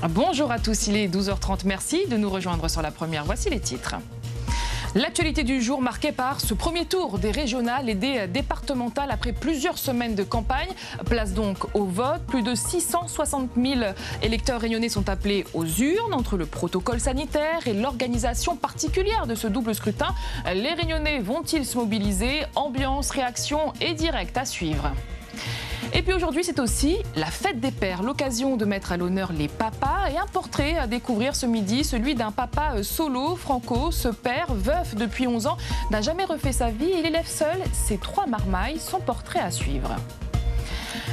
Bonjour à tous, il est 12h30. Merci de nous rejoindre sur La Première. Voici les titres. L'actualité du jour marquée par ce premier tour des régionales et des départementales après plusieurs semaines de campagne. Place donc au vote. Plus de 660 000 électeurs réunionnais sont appelés aux urnes. Entre le protocole sanitaire et l'organisation particulière de ce double scrutin, les Réunionnais vont-ils se mobiliser? Ambiance, réaction et direct à suivre. Et puis aujourd'hui, c'est aussi la fête des pères, l'occasion de mettre à l'honneur les papas et un portrait à découvrir ce midi, celui d'un papa solo, Franco. Ce père, veuf depuis 11 ans, n'a jamais refait sa vie. Il élève seul ses 3 marmailles. Son portrait à suivre.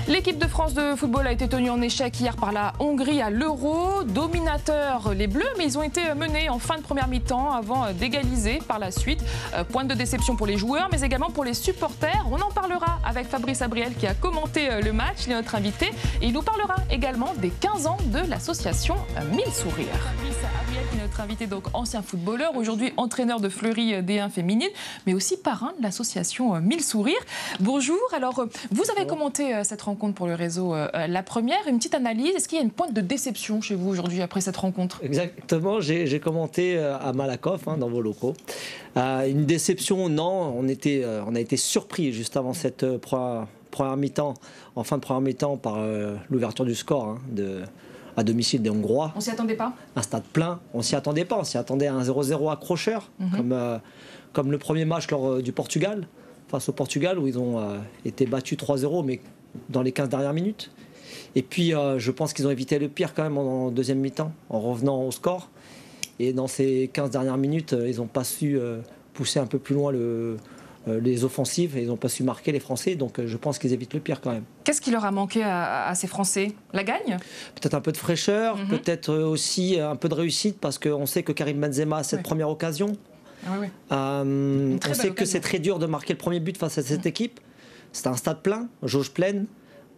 L'équipe de France de football a été tenue en échec hier par la Hongrie à l'Euro. Dominateurs les Bleus, mais ils ont été menés en fin de première mi-temps avant d'égaliser par la suite. Point de déception pour les joueurs, mais également pour les supporters. On en parlera avec Fabrice Abriel qui a commenté le match. Il est notre invité. Et il nous parlera également des 15 ans de l'association 1000 Sourires. Fabrice Abriel qui est notre invité, donc ancien footballeur, aujourd'hui entraîneur de Fleury D1 féminine, mais aussi parrain de l'association 1000 Sourires. Bonjour. Alors, vous avez commenté cette rencontre pour le réseau La Première. Une petite analyse. Est-ce qu'il y a une pointe de déception chez vous aujourd'hui après cette rencontre? Exactement. J'ai commenté à Malakoff, dans vos locaux. Une déception, non. On a été surpris juste avant cette première mi-temps, en fin de première mi-temps, par l'ouverture du score à domicile des Hongrois. On s'y attendait pas? Un stade plein. On s'y attendait pas. On s'y attendait à un 0-0 accrocheur, comme le premier match lors du Portugal, face au Portugal, où ils ont été battus 3-0, mais dans les 15 dernières minutes. Et puis je pense qu'ils ont évité le pire quand même en deuxième mi-temps, en revenant au score. Et dans ces 15 dernières minutes, ils n'ont pas su pousser un peu plus loin les offensives, et ils n'ont pas su marquer les Français, donc je pense qu'ils évitent le pire quand même. Qu'est-ce qui leur a manqué à ces Français? La gagne? Peut-être un peu de fraîcheur, peut-être aussi un peu de réussite, parce qu'on sait que Karim Benzema a cette première occasion. Oui. On sait que c'est très dur de marquer le premier but face à cette équipe. C'était un stade plein, jauge pleine.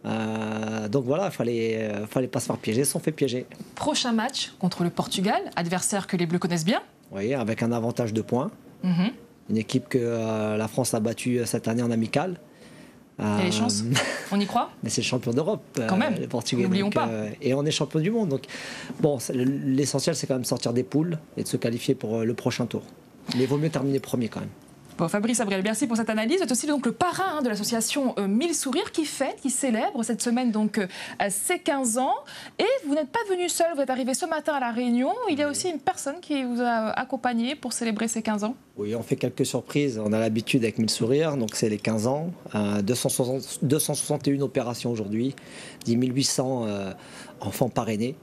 Donc voilà, il fallait pas se faire piéger, ils se sont fait piéger. Prochain match contre le Portugal, adversaire que les Bleus connaissent bien. Oui, avec un avantage de points. Une équipe que la France a battue cette année en amical. Il y a les chances. On y croit? Mais c'est le champion d'Europe, quand même. Les Portugais. N'oublions pas. Et on est champion du monde. Donc bon, l'essentiel, c'est quand même sortir des poules et de se qualifier pour le prochain tour. Mais il vaut mieux terminer premier quand même. Bon, Fabrice Abriel, merci pour cette analyse. Vous êtes aussi donc le parrain de l'association 1000 Sourires qui célèbre cette semaine donc ses 15 ans. Et vous n'êtes pas venu seul, vous êtes arrivé ce matin à La Réunion. Il y a aussi une personne qui vous a accompagné pour célébrer ses 15 ans. Oui, on fait quelques surprises. On a l'habitude avec 1000 Sourires, donc c'est les 15 ans. 261 opérations aujourd'hui, 10 800 enfants parrainés.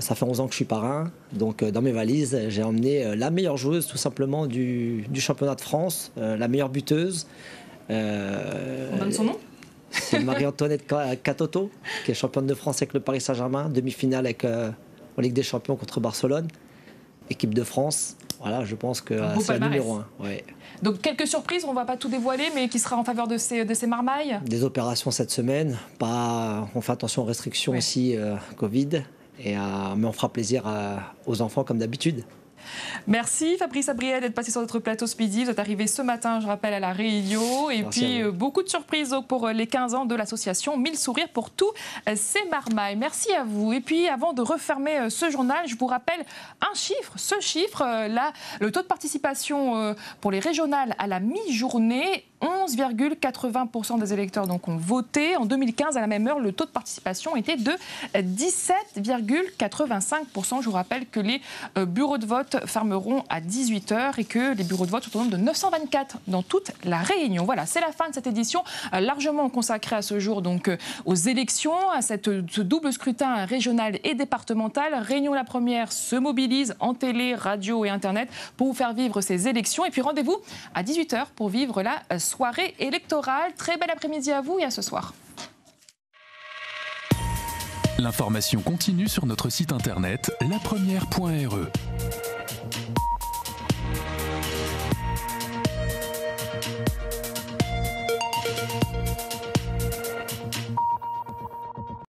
Ça fait 11 ans que je suis parrain, donc dans mes valises, j'ai emmené la meilleure joueuse tout simplement du championnat de France, la meilleure buteuse. On donne son nom? C'est Marie-Antoinette Katoto, qui est championne de France avec le Paris Saint-Germain, demi-finale en Ligue des Champions contre Barcelone, équipe de France. Voilà, je pense que c'est le numéro 1. Ouais. Donc quelques surprises, on ne va pas tout dévoiler, mais qui sera en faveur de ces marmailles? Des opérations cette semaine, on fait attention aux restrictions aussi Covid. Mais on fera plaisir aux enfants comme d'habitude. Merci Fabrice Abriel d'être passé sur notre plateau ce midi. Vous êtes arrivé ce matin, je rappelle, à La Réunion. Et puis beaucoup de surprises pour les 15 ans de l'association 1000 Sourires pour tous ces marmailles. Merci à vous. Et puis avant de refermer ce journal, je vous rappelle un chiffre. Ce chiffre, là, le taux de participation pour les régionales à la mi-journée, 11,80% des électeurs donc ont voté. En 2015, à la même heure, le taux de participation était de 17,85%. Je vous rappelle que les bureaux de vote fermeront à 18h et que les bureaux de vote sont au nombre de 924 dans toute la Réunion. Voilà, c'est la fin de cette édition largement consacrée à ce jour donc aux élections, à ce double scrutin régional et départemental. Réunion La Première se mobilise en télé, radio et internet pour vous faire vivre ces élections. Et puis rendez-vous à 18h pour vivre la soirée électorale. Très bel après-midi à vous et à ce soir. L'information continue sur notre site internet lapremière.re.